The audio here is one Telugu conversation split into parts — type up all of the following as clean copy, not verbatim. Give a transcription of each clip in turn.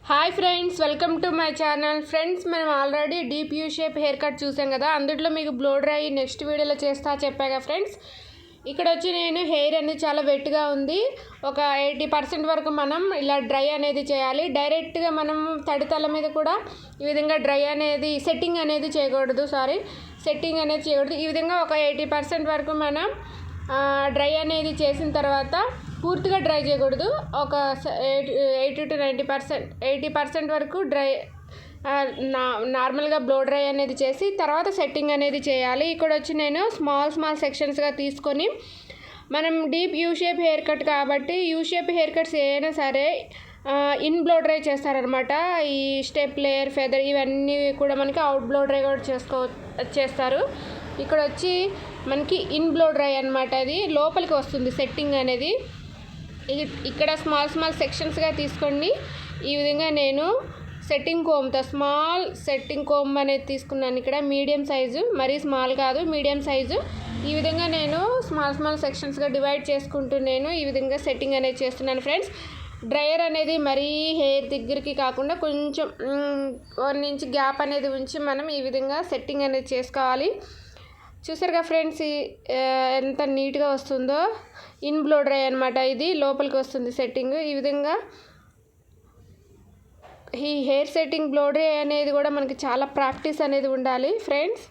Hi friends, welcome to my channel. Friends, మనం already deep U shape hair cut చూసాం కదా. అందులో మీకు బ్లో డ్రై నెక్స్ట్ వీడియోలో చేస్తా చెప్పాగా ఫ్రెండ్స్. ఇక్కడ వచ్చి నేను హెయిర్ అనేది చాలా వెట్గా ఉంది. ఒక 80% వరకు మనం ఇలా డ్రై అనేది చేయాలి. డైరెక్ట్గా మనం తడితల మీద కూడా ఈ విధంగా డ్రై అనేది సెట్టింగ్ అనేది చేయకూడదు. ఈ విధంగా ఒక 80% వరకు మనం డ్రై అనేది చేసిన తర్వాత పూర్తిగా డ్రై చేయకూడదు. ఒక 80 to 90%, 80% వరకు డ్రై నార్మల్గా బ్లో డ్రై అనేది చేసి తర్వాత సెట్టింగ్ అనేది చేయాలి. ఇక్కడ వచ్చి నేను స్మాల్ సెక్షన్స్గా తీసుకొని, మనం deep U shape hair cut కాబట్టి యూ షేప్ హెయిర్ కట్స్ ఏదైనా సరే ఇన్ బ్లో డ్రై చేస్తారనమాట. ఈ స్టెప్ లేయర్, ఫెదర్ ఇవన్నీ కూడా మనకి అవుట్ బ్లో డ్రై కూడా చేస్తారు. ఇక్కడ వచ్చి మనకి ఇన్ బ్లో డ్రై అనమాట. అది లోపలికి వస్తుంది సెట్టింగ్ అనేది. ఇక్కడ స్మాల్ సెక్షన్స్గా తీసుకోండి. ఈ విధంగా నేను సెట్టింగ్ కోమ్తో స్మాల్ సెట్టింగ్ కోమ్ అనేది తీసుకున్నాను. ఇక్కడ మీడియం సైజు, మరీ స్మాల్ కాదు, మీడియం సైజు. ఈ విధంగా నేను స్మాల్ సెక్షన్స్గా డివైడ్ చేసుకుంటూ నేను ఈ విధంగా సెట్టింగ్ అనేది చేస్తున్నాను ఫ్రెండ్స్. డ్రయర్ అనేది మరీ హెయిర్ దగ్గరికి కాకుండా కొంచెం 1 ఇంచ్ గ్యాప్ అనేది ఉంచి మనం ఈ విధంగా సెట్టింగ్ అనేది చేసుకోవాలి. చూసారుగా ఫ్రెండ్స్, ఎంత నీట్గా వస్తుందో. ఇన్ బ్లో డ్రై అనమాట. ఇది లోపలికి వస్తుంది సెట్టింగ్. ఈ విధంగా ఈ హెయిర్ సెట్టింగ్ బ్లో డ్రై అనేది కూడా మనకి చాలా ప్రాక్టీస్ అనేది ఉండాలి ఫ్రెండ్స్.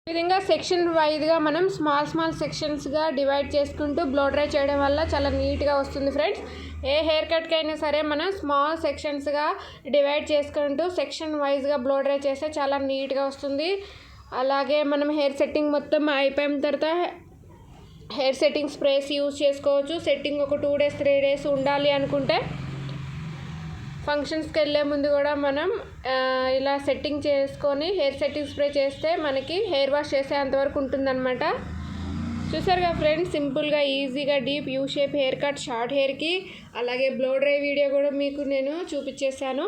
ఈ విధంగా సెక్షన్ వైజ్గా మనం స్మాల్ సెక్షన్స్గా డివైడ్ చేసుకుంటూ బ్లో డ్రై చేయడం వల్ల చాలా నీట్గా వస్తుంది ఫ్రెండ్స్. ఏ హెయిర్ కట్కి అయినా సరే మనం స్మాల్ సెక్షన్స్గా డివైడ్ చేసుకుంటూ సెక్షన్ వైజ్గా బ్లో డ్రై చేస్తే చాలా నీట్గా వస్తుంది. అలాగే మనం హెయిర్ సెట్టింగ్ మొత్తం అయిపోయిన తర్వాత హెయిర్ సెట్టింగ్ స్ప్రేస్ యూజ్ చేసుకోవచ్చు. సెట్టింగ్ ఒక 2 days 3 days ఉండాలి అనుకుంటే ఫంక్షన్స్కి వెళ్ళే ముందు కూడా మనం ఇలా సెట్టింగ్ చేసుకొని హెయిర్ సెట్టింగ్ స్ప్రే చేస్తే మనకి హెయిర్ వాష్ చేసేంతవరకు ఉంటుందన్నమాట. చూసారుగా ఫ్రెండ్స్, సింపుల్గా ఈజీగా deep U shape hair cut short హెయిర్కి అలాగే బ్లో డ్రై వీడియో కూడా మీకు నేను చూపించేశాను.